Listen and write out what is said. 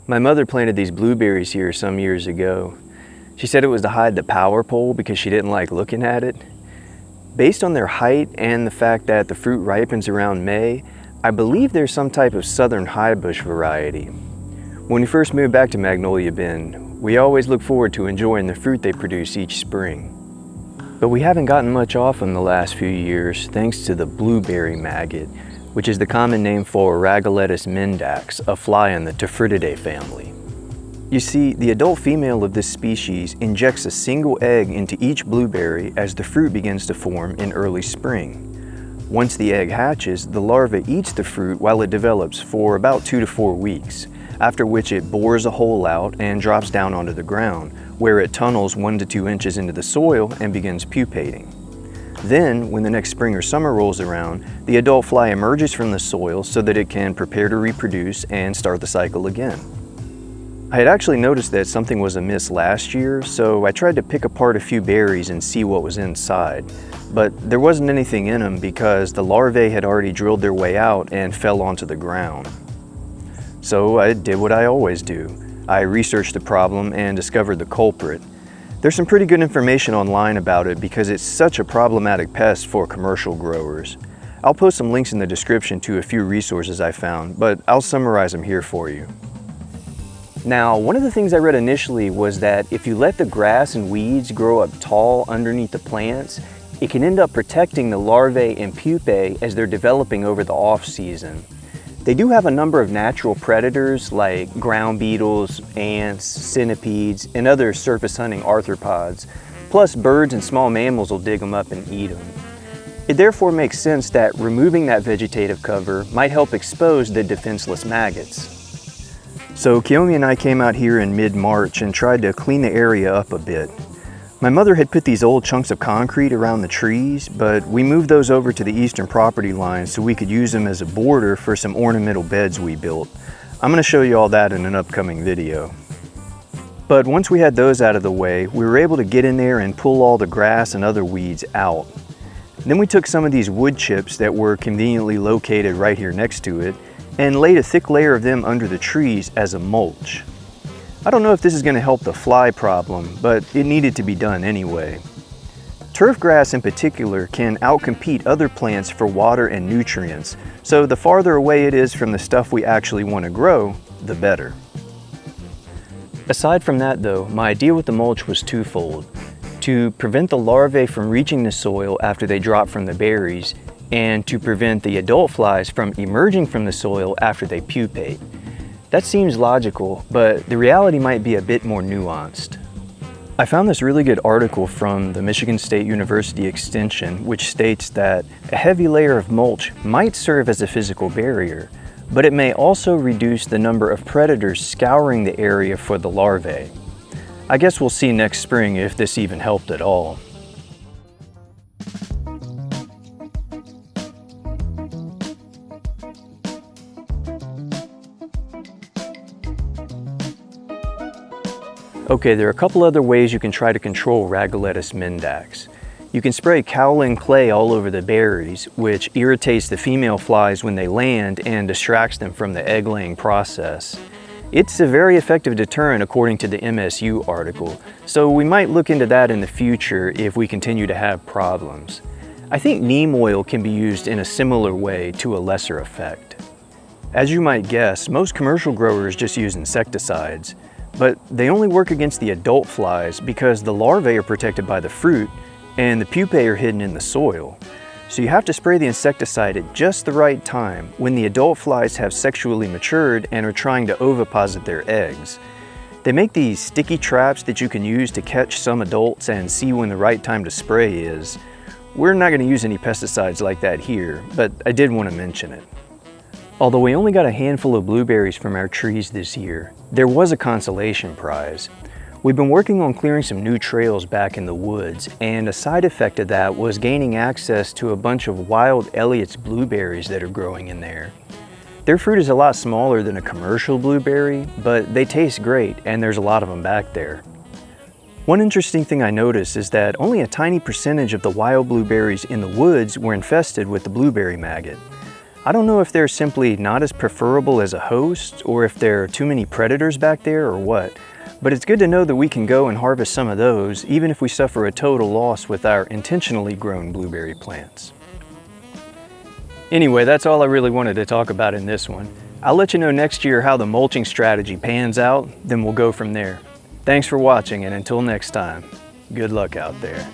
My mother planted these blueberries here some years ago. She said it was to hide the power pole because she didn't like looking at it. Based on their height and the fact that the fruit ripens around May, I believe there's some type of southern highbush variety. When we first moved back to Magnolia Bend, we always look forward to enjoying the fruit they produce each spring. But we haven't gotten much off them the last few years thanks to the blueberry maggot, which is the common name for Rhagoletis mendax, a fly in the Tephrididae family. You see, the adult female of this species injects a single egg into each blueberry as the fruit begins to form in early spring. Once the egg hatches, the larva eats the fruit while it develops for about 2 to 4 weeks, after which it bores a hole out and drops down onto the ground, where it tunnels 1 to 2 inches into the soil and begins pupating. Then, when the next spring or summer rolls around, the adult fly emerges from the soil so that it can prepare to reproduce and start the cycle again. I had actually noticed that something was amiss last year, so I tried to pick apart a few berries and see what was inside. But there wasn't anything in them because the larvae had already drilled their way out and fell onto the ground. So I did what I always do. I researched the problem and discovered the culprit. There's some pretty good information online about it because it's such a problematic pest for commercial growers. I'll post some links in the description to a few resources I found, but I'll summarize them here for you. Now, one of the things I read initially was that if you let the grass and weeds grow up tall underneath the plants, it can end up protecting the larvae and pupae as they're developing over the off-season. They do have a number of natural predators like ground beetles, ants, centipedes, and other surface hunting arthropods, plus birds and small mammals will dig them up and eat them. It therefore makes sense that removing that vegetative cover might help expose the defenseless maggots. So Kiyomi and I came out here in mid-March and tried to clean the area up a bit. My mother had put these old chunks of concrete around the trees, but we moved those over to the eastern property line so we could use them as a border for some ornamental beds we built. I'm going to show you all that in an upcoming video. But once we had those out of the way, we were able to get in there and pull all the grass and other weeds out. Then we took some of these wood chips that were conveniently located right here next to it and laid a thick layer of them under the trees as a mulch. I don't know if this is going to help the fly problem, but it needed to be done anyway. Turf grass in particular can outcompete other plants for water and nutrients, so the farther away it is from the stuff we actually want to grow, the better. Aside from that though, my idea with the mulch was twofold: to prevent the larvae from reaching the soil after they drop from the berries, and to prevent the adult flies from emerging from the soil after they pupate. That seems logical, but the reality might be a bit more nuanced. I found this really good article from the Michigan State University Extension, which states that a heavy layer of mulch might serve as a physical barrier, but it may also reduce the number of predators scouring the area for the larvae. I guess we'll see next spring if this even helped at all. Okay, there are a couple other ways you can try to control Rhagoletis mendax. You can spray kaolin clay all over the berries, which irritates the female flies when they land and distracts them from the egg-laying process. It's a very effective deterrent according to the MSU article, so we might look into that in the future if we continue to have problems. I think neem oil can be used in a similar way to a lesser effect. As you might guess, most commercial growers just use insecticides, but they only work against the adult flies because the larvae are protected by the fruit and the pupae are hidden in the soil. So you have to spray the insecticide at just the right time when the adult flies have sexually matured and are trying to oviposit their eggs. They make these sticky traps that you can use to catch some adults and see when the right time to spray is. We're not going to use any pesticides like that here, but I did want to mention it. Although we only got a handful of blueberries from our trees this year, there was a consolation prize. We've been working on clearing some new trails back in the woods, and a side effect of that was gaining access to a bunch of wild Elliott's blueberries that are growing in there. Their fruit is a lot smaller than a commercial blueberry, but they taste great and there's a lot of them back there. One interesting thing I noticed is that only a tiny percentage of the wild blueberries in the woods were infested with the blueberry maggot. I don't know if they're simply not as preferable as a host, or if there are too many predators back there or what, but it's good to know that we can go and harvest some of those even if we suffer a total loss with our intentionally grown blueberry plants. Anyway, that's all I really wanted to talk about in this one. I'll let you know next year how the mulching strategy pans out, then we'll go from there. Thanks for watching, and until next time, good luck out there.